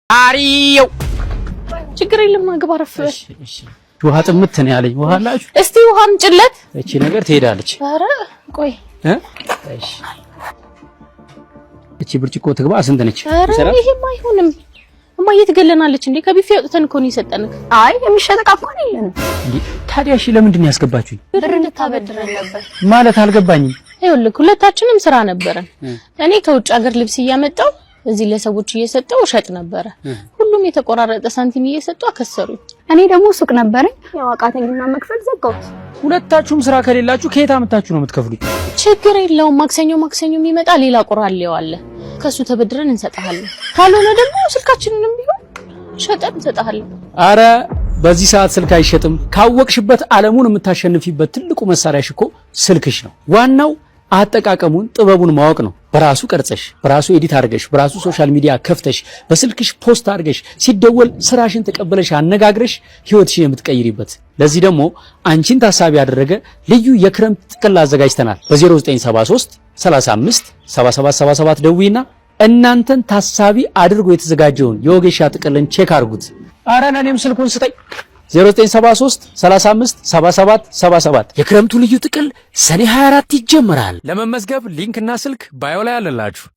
አሪው ችግር የለም አግባ ረፍበል። እሺ ውሃ ጥምት ነው ያለኝ። ውሃ አላችሁ? እስቲ ውሃም ጭለት እቺ ነገር ትሄዳለች። ኧረ ቆይ እሺ እቺ ብርጭቆ ትግባ። ስንት ነች? ኧረ ይሄማ አይሆንም። እማዬ ትገለናለች እንዴ? ከቢፌ ወጥተን እኮ ነው የሰጠንክ። አይ የሚሸጠቃ እኮ አይደለም እንዴ። ታዲያ እሺ ለምንድን ነው ያስገባችሁኝ? ብር እንድታበድረን ነበር ማለት አልገባኝም። ይኸውልህ ሁለታችንም ስራ ነበረን። እኔ ከውጭ ሀገር ልብስ እያመጣው እዚህ ለሰዎች እየሰጠው ሸጥ ነበር። ሁሉም የተቆራረጠ ሳንቲም እየሰጠው አከሰሩኝ። እኔ ደግሞ ሱቅ ነበረኝ ያው አቃተኝና መክፈል ዘጋሁት። ሁለታችሁም ስራ ከሌላችሁ ከየት አመጣችሁ ነው የምትከፍሉት? ችግር የለውም። ማክሰኞ የሚመጣ ሌላ ቁራሌው አለ። ከሱ ተበድረን እንሰጣለን። ካልሆነ ደግሞ ስልካችንንም ቢሆን ሸጠን እንሰጣለን። አረ በዚህ ሰዓት ስልክ አይሸጥም። ካወቅሽበት ዓለሙን የምታሸንፊበት ትልቁ መሳሪያሽ እኮ ስልክሽ ነው። ዋናው አጠቃቀሙን ጥበቡን ማወቅ ነው። በራሱ ቀርጸሽ በራሱ ኤዲት አድርገሽ በራሱ ሶሻል ሚዲያ ከፍተሽ በስልክሽ ፖስት አድርገሽ ሲደወል ስራሽን ተቀበለሽ አነጋግረሽ ህይወትሽን የምትቀይሪበት። ለዚህ ደግሞ አንቺን ታሳቢ ያደረገ ልዩ የክረምት ጥቅል አዘጋጅተናል። በ0973 35 7777 ደውይና እናንተን ታሳቢ አድርጎ የተዘጋጀውን የወጌሻ ጥቅልን ቼክ አድርጉት። አረ ለኔም ስልኩን ስጠኝ። 0973 35 77 77 የክረምቱ ልዩ ጥቅል ሰኔ 24 ይጀምራል። ለመመዝገብ ሊንክ እና ስልክ ባዮ ላይ አለላችሁ።